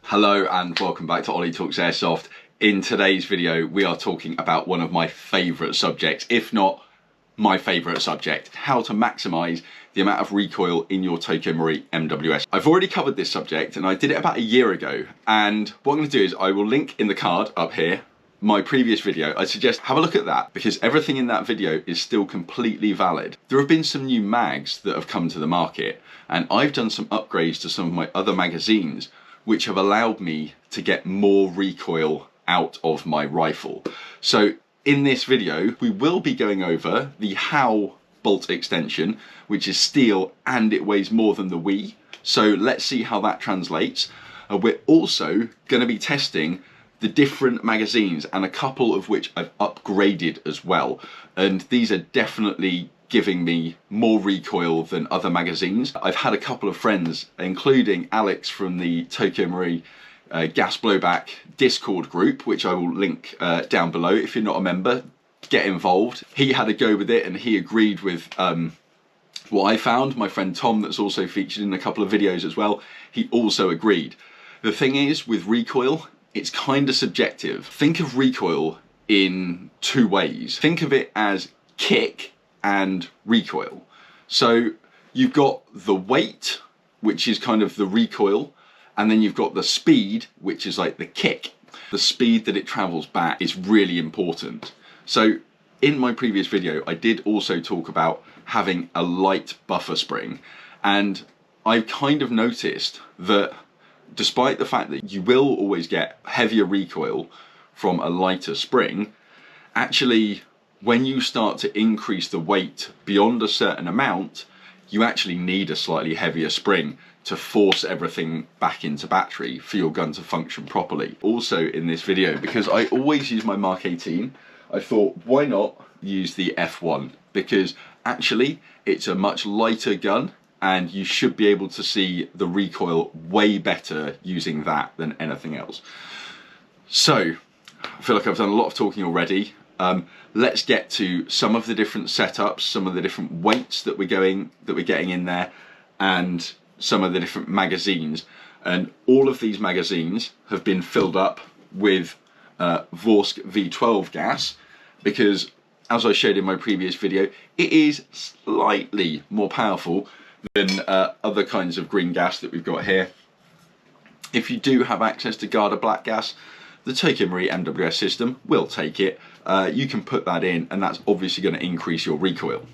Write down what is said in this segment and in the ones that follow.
Hello and welcome back to Ollie Talks Airsoft. In today's video we are talking about one of my favourite subjects, if not my favourite subject, how to maximise the amount of recoil in your Tokyo MARUI MWS. I've already covered this subject and I did it about a year ago, and what I'm going to do is I will link in the card up here my previous video. I suggest have a look at that because everything in that video is still completely valid. There have been some new mags that have come to the market and I've done some upgrades to some of my other magazines which have allowed me to get more recoil out of my rifle. So in this video, we will be going over the HOW bolt extension, which is steel and it weighs more than the WE. So let's see how that translates. We're also going to be testing the different magazines, and a couple of which I've upgraded as well. And these are definitely giving me more recoil than other magazines. I've had a couple of friends, including Alex from the Tokyo MARUI gas blowback Discord group, which I will link down below. If you're not a member, get involved. He had a go with it and he agreed with what I found. My friend Tom, that's also featured in a couple of videos as well, he also agreed. The thing is, with recoil, it's kind of subjective. Think of recoil in two ways. Think of it as kick and recoil. So you've got the weight, which is kind of the recoil, and then you've got the speed, which is like the kick. The speed that it travels back is really important. So in my previous video, I did also talk about having a light buffer spring, and I've kind of noticed that despite the fact that you will always get heavier recoil from a lighter spring, actually when you start to increase the weight beyond a certain amount, you actually need a slightly heavier spring to force everything back into battery for your gun to function properly. Also in this video, because I always use my Mark 18, I thought why not use the F1, because actually it's a much lighter gun and you should be able to see the recoil way better using that than anything else. So I feel like I've done a lot of talking already. Let's get to some of the different setups, some of the different weights that we're getting in there, and some of the different magazines. And all of these magazines have been filled up with Vorsk V12 gas, because as I showed in my previous video, it is slightly more powerful than other kinds of green gas that we've got here. If you do have access to Garda black gas, the Tokyo MARUI MWS system will take it. You can put that in and that's obviously going to increase your recoil.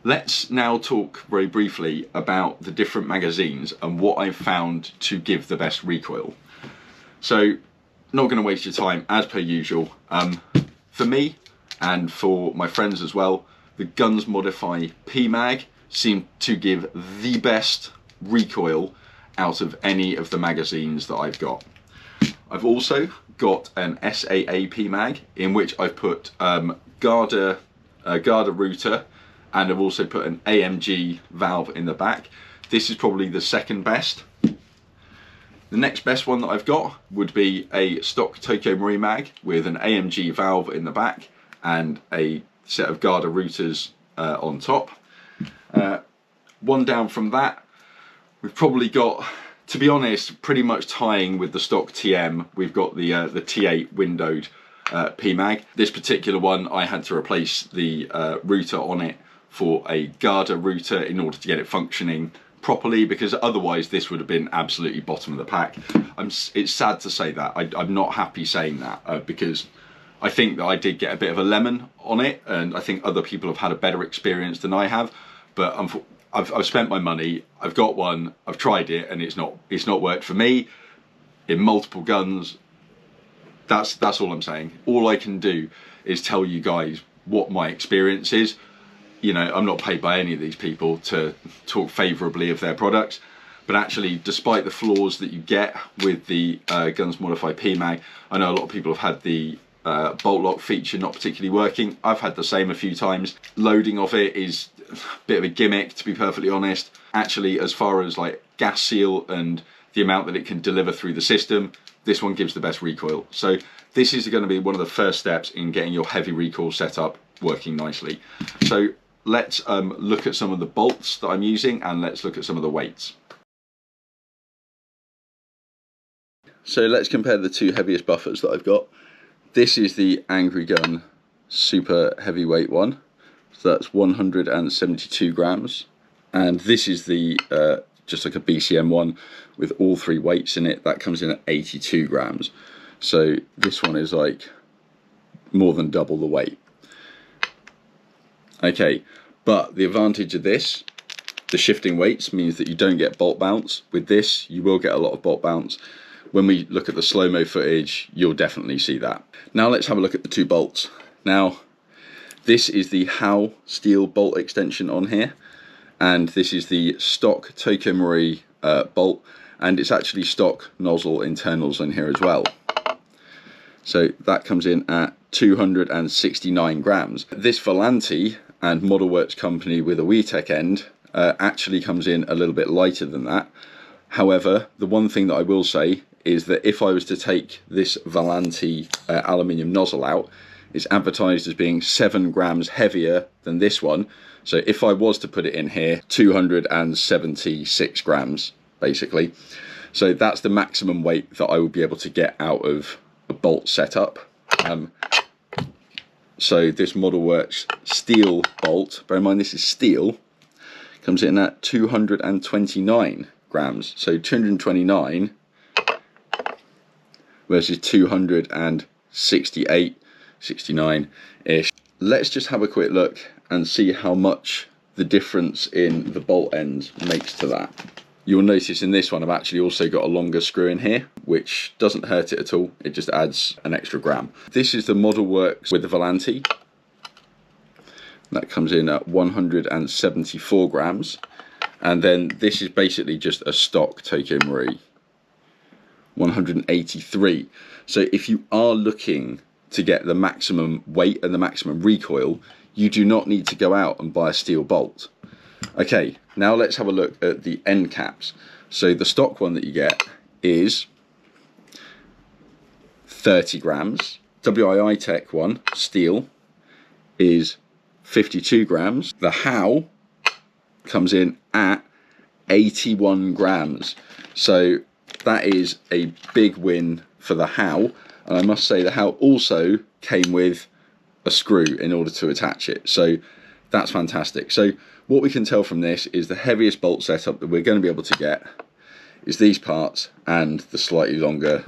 Let's now talk very briefly about the different magazines and what I've found to give the best recoil. So, not going to waste your time as per usual. For me and for my friends as well, the Guns Modify PMag seem to give the best recoil out of any of the magazines that I've got. I've also got an SAA PMag in which I've put Garda router, and I've also put an AMG valve in the back. This is probably the second best. The next best one that I've got would be a stock Tokyo MARUI mag with an AMG valve in the back and a set of Garda routers on top. One down from that, we've probably got, to be honest, pretty much tying with the stock TM, we've got the T8 windowed PMag. This particular one, I had to replace the router on it for a Garda router in order to get it functioning properly, because otherwise this would have been absolutely bottom of the pack. It's sad to say that. I'm not happy saying that because I think that I did get a bit of a lemon on it, and I think other people have had a better experience than I have. But I've spent my money, I've got one, I've tried it, and it's not worked for me in multiple guns. That's all I'm saying. All I can do is tell you guys what my experience is. You know, I'm not paid by any of these people to talk favourably of their products, but actually, despite the flaws that you get with the Guns Modify PMag, I know a lot of people have had the bolt lock feature not particularly working. I've had the same a few times. Loading of it is a bit of a gimmick, to be perfectly honest. Actually, as far as like gas seal and the amount that it can deliver through the system, this one gives the best recoil. So this is going to be one of the first steps in getting your heavy recoil setup working nicely. So let's look at some of the bolts that I'm using, and let's look at some of the weights. so let's compare the two heaviest buffers that I've got. This is the Angry Gun super heavyweight one, so that's 172 grams, and this is the just like a BCM one with all three weights in it, that comes in at 82 grams. So this one is like more than double the weight. Okay, but the advantage of this, the shifting weights, means that you don't get bolt bounce. With this, you will get a lot of bolt bounce. When we look at the slow-mo footage, you'll definitely see that. Now let's have a look at the two bolts. Now, this is the Howe steel bolt extension on here, and this is the stock Tokyo MARUI bolt, and it's actually stock nozzle internals in here as well. So that comes in at 269 grams. This Volante and Model Works company with a WeTech end actually comes in a little bit lighter than that. However, the one thing that I will say is that if I was to take this Volante aluminium nozzle out, it's advertised as being 7 grams heavier than this one. So if I was to put it in here, 276 grams basically. So that's the maximum weight that I would be able to get out of a bolt setup. So this Model Works steel bolt, bear in mind this is steel, comes in at 229 grams. So 229 versus 268, 69-ish. Let's just have a quick look and see how much the difference in the bolt ends makes to that. You'll notice in this one I've actually also got a longer screw in here, which doesn't hurt it at all, it just adds an extra gram. This is the Model Works with the Volante. That comes in at 174 grams. And then this is basically just a stock Tokyo MARUI, 183. So if you are looking to get the maximum weight and the maximum recoil, you do not need to go out and buy a steel bolt. Okay, now let's have a look at the end caps. So the stock one that you get is 30 grams. WII Tech one, steel, is 52 grams. The Howe comes in at 81 grams. So that is a big win for the Howe. And I must say the Howe also came with a screw in order to attach it. So that's fantastic. So what we can tell from this is the heaviest bolt setup that we're going to be able to get is these parts and the slightly longer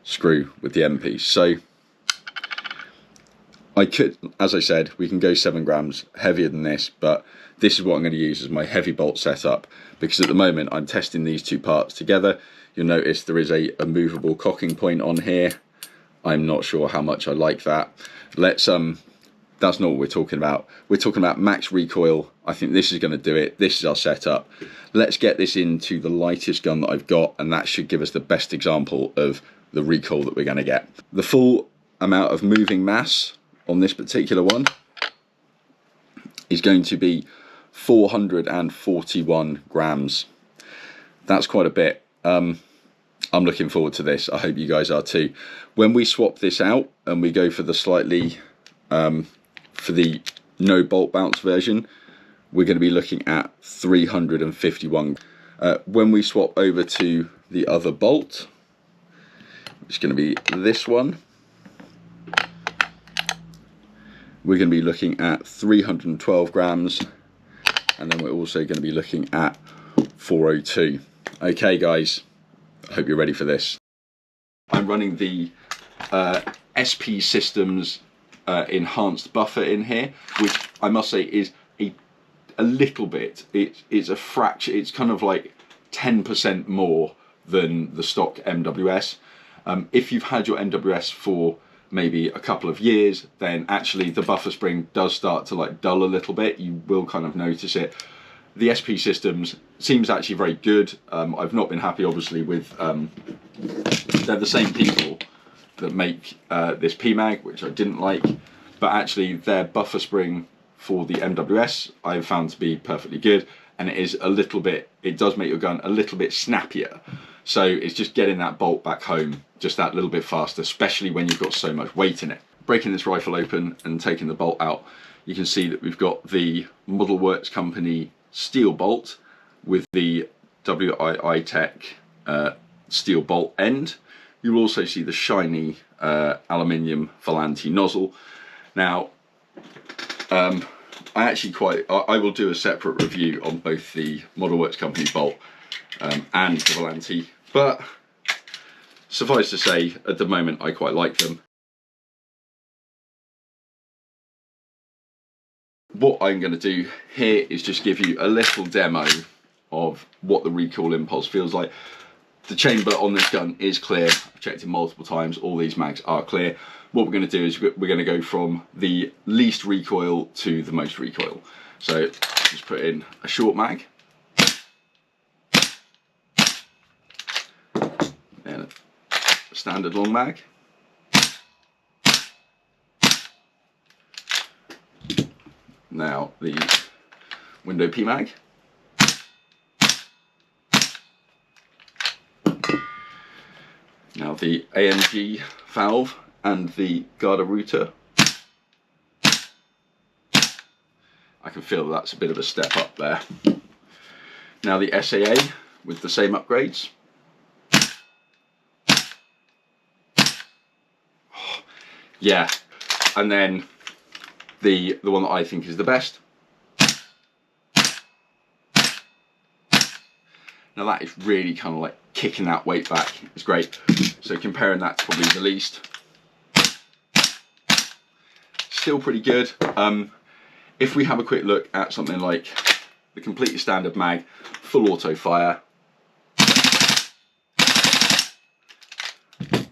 screw with the end piece. So I could, as I said, we can go 7 grams heavier than this, but this is what I'm going to use as my heavy bolt setup, because at the moment I'm testing these two parts together. You'll notice there is a movable cocking point on here. I'm not sure how much I like that. Let's that's not what we're talking about. We're talking about max recoil. I think this is going to do it. This is our setup. Let's get this into the lightest gun that I've got, and that should give us the best example of the recoil that we're going to get. The full amount of moving mass on this particular one is going to be 441 grams. That's quite a bit. I'm looking forward to this. I hope you guys are too. When we swap this out and we go for the slightly for the no bolt bounce version, we're going to be looking at 351. When we swap over to the other bolt, which is going to be this one, we're going to be looking at 312 grams, and then we're also going to be looking at 402. Okay guys, I hope you're ready for this. I'm running the SP Systems enhanced buffer in here, which I must say is a little bit, it's a fraction, it's kind of like 10% more than the stock MWS. If you've had your MWS for maybe a couple of years, then actually the buffer spring does start to like dull a little bit. You will kind of notice it. The SP Systems seems actually very good. I've not been happy obviously with, they're the same people that make this PMAG, which I didn't like, but actually their buffer spring for the MWS I've found to be perfectly good, and it is a little bit, it does make your gun a little bit snappier. So it's just getting that bolt back home just that little bit faster, especially when you've got so much weight in it. Breaking this rifle open and taking the bolt out, you can see that we've got the Model Works company steel bolt with the WII Tech steel bolt end. You'll also see the shiny aluminium Volante nozzle. Now, I will do a separate review on both the Model Works Company bolt and the Volante, but suffice to say, at the moment I quite like them. What I'm going to do here is just give you a little demo of what the recoil impulse feels like. The chamber on this gun is clear. I've checked it multiple times. All these mags are clear. What we're going to do is we're going to go from the least recoil to the most recoil. So just put in a short mag. Then a standard long mag. Now the window P mag. Now the AMG valve and the Garda router. I can feel that's a bit of a step up there. Now the SAA with the same upgrades. Yeah, and then the one that I think is the best. Now that is really kind of like kicking that weight back. It's great. So comparing that to probably the least, still pretty good. If we have a quick look at something like the completely standard mag, full auto fire,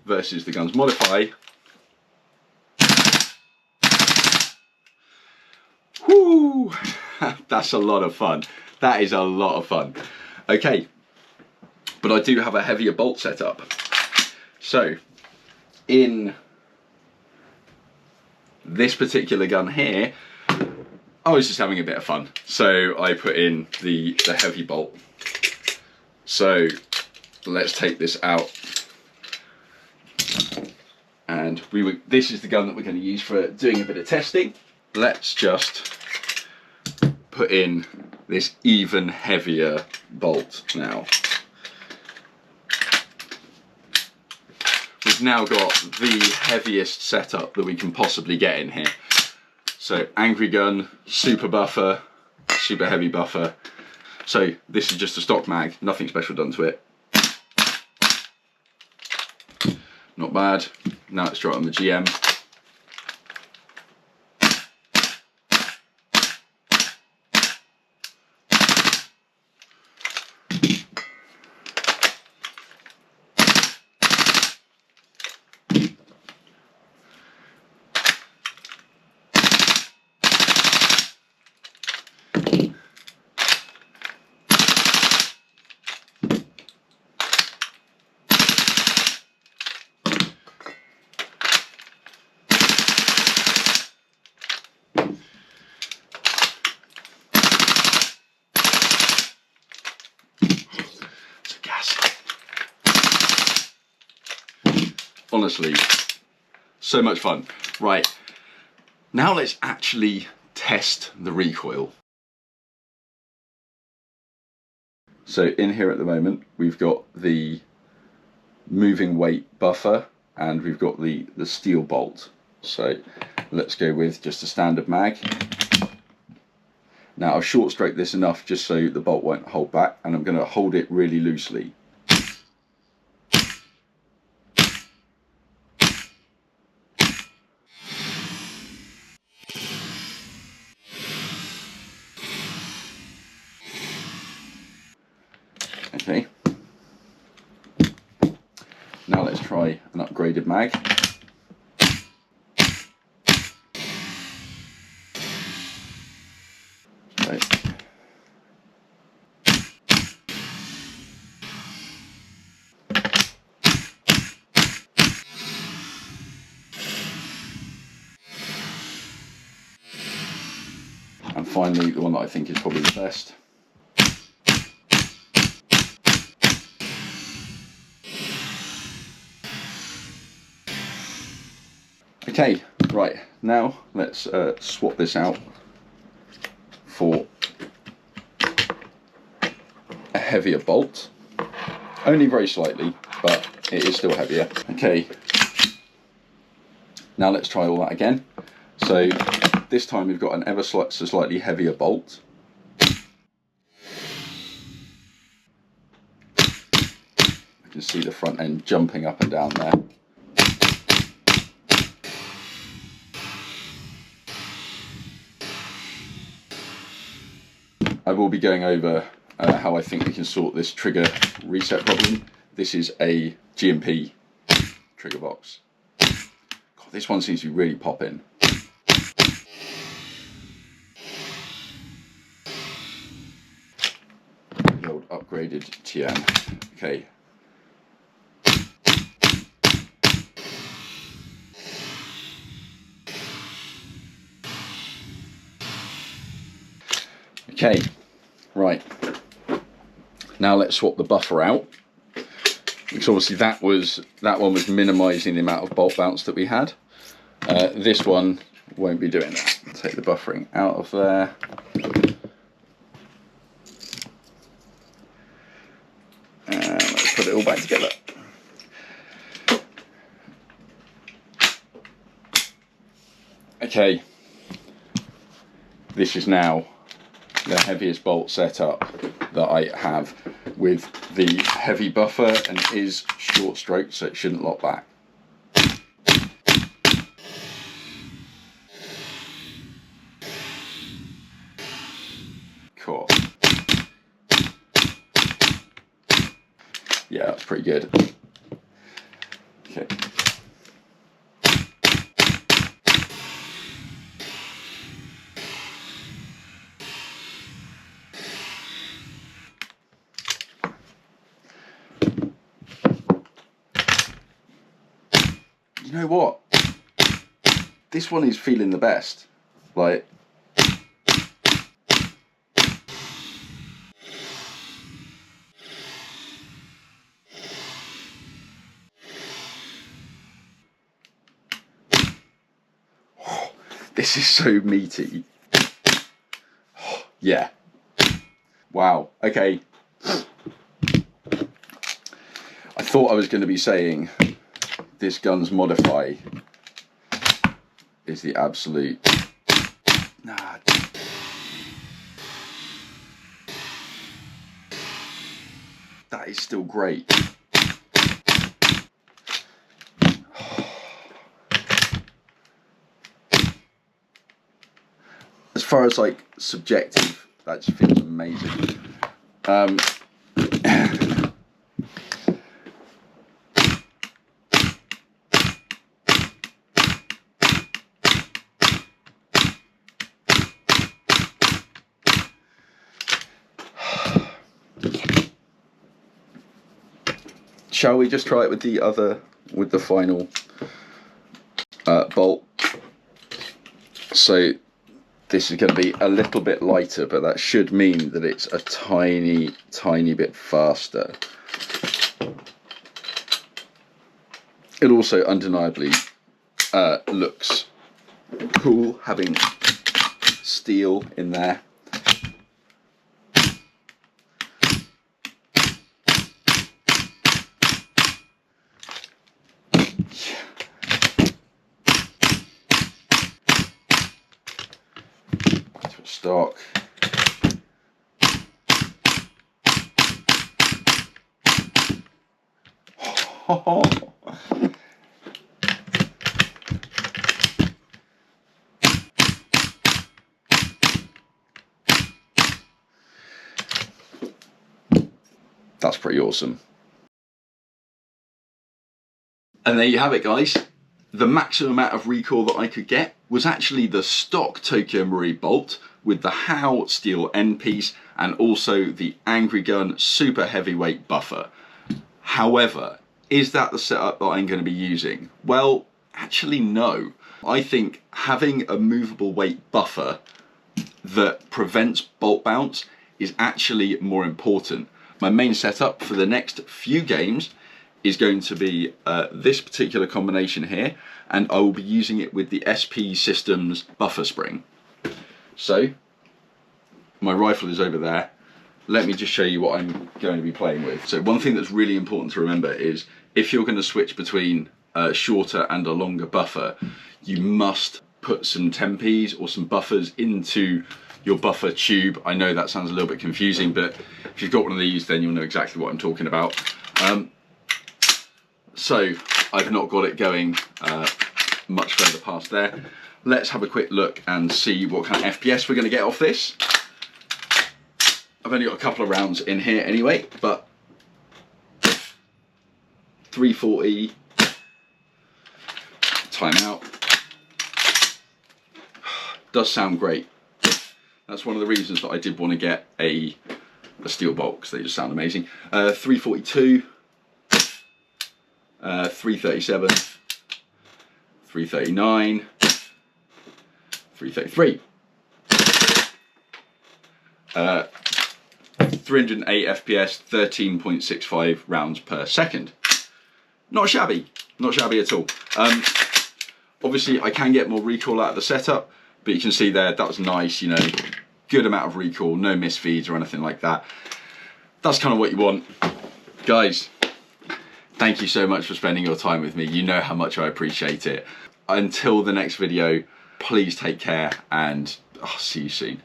versus the Guns Modify. Whoo! That's a lot of fun. That is a lot of fun. Okay, but I do have a heavier bolt setup. So in this particular gun here, I was just having a bit of fun. So I put in the heavy bolt. So let's take this out. And this is the gun that we're going to use for doing a bit of testing. Let's just put in this even heavier bolt now. We've now got the heaviest setup that we can possibly get in here. So angry gun, super buffer, super heavy buffer. So this is just a stock mag, nothing special done to it. Not bad. Now let's try it on the GM. Honestly, so much fun. Right, now let's actually test the recoil. So in here at the moment, we've got the moving weight buffer and we've got the steel bolt. So let's go with just a standard mag. Now I've short stroked this enough just so the bolt won't hold back, and I'm going to hold it really loosely. Okay, now let's try an upgraded mag. Right. And finally, the one that I think is probably the best. Okay, right, now let's swap this out for a heavier bolt. Only very slightly, but it is still heavier. Okay, now let's try all that again. So this time we've got an ever so slightly heavier bolt. You can see the front end jumping up and down there. I will be going over how I think we can sort this trigger reset problem. This is a G&P trigger box. God, this one seems to be really popping. The old upgraded TM. Okay. Okay, right. Now let's swap the buffer out. Because obviously that one was minimising the amount of bolt bounce that we had. This one won't be doing that. Take the buffering out of there. And let's put it all back together. Okay, this is now the heaviest bolt setup that I have with the heavy buffer, and it is short stroke, so it shouldn't lock back. Cool. Yeah, that's pretty good. Okay. You know what? This one is feeling the best. Like, this is so meaty. Yeah. Wow. Okay. I thought I was going to be saying this gun's modify is the absolute. Nah. That is still great. As far as like subjective, that just feels amazing. Shall we just try it with the final bolt? So this is going to be a little bit lighter, but that should mean that it's a tiny bit faster. It also undeniably looks cool having steel in there. Stock. That's pretty awesome. And there you have it, guys. The maximum amount of recoil that I could get was actually the stock Tokyo Marui bolt with the How steel end piece and also the Angry Gun super heavyweight buffer. However, is that the setup that I'm going to be using? Well, actually no. I think having a movable weight buffer that prevents bolt bounce is actually more important. My main setup for the next few games is going to be this particular combination here, and I will be using it with the SP Systems buffer spring. So my rifle is over there. let me just show you what I'm going to be playing with. So one thing that's really important to remember is if you're going to switch between a shorter and a longer buffer, you must put some tempies or some buffers into your buffer tube. I know that sounds a little bit confusing, but if you've got one of these, then you'll know exactly what I'm talking about. So I've not got it going much further past there. Let's have a quick look and see what kind of FPS we're going to get off this. I've only got a couple of rounds in here anyway, but 340, timeout. Does sound great. That's one of the reasons that I did want to get a steel bolt, because they just sound amazing. 342, 337, 339, 333. 308 FPS, 13.65 rounds per second. Not shabby, not shabby at all. Obviously I can get more recoil out of the setup, but you can see there, that was nice, you know, good amount of recoil, no misfeeds or anything like that. That's kind of what you want. Guys, thank you so much for spending your time with me. You know how much I appreciate it. Until the next video, please take care, and I'll see you soon.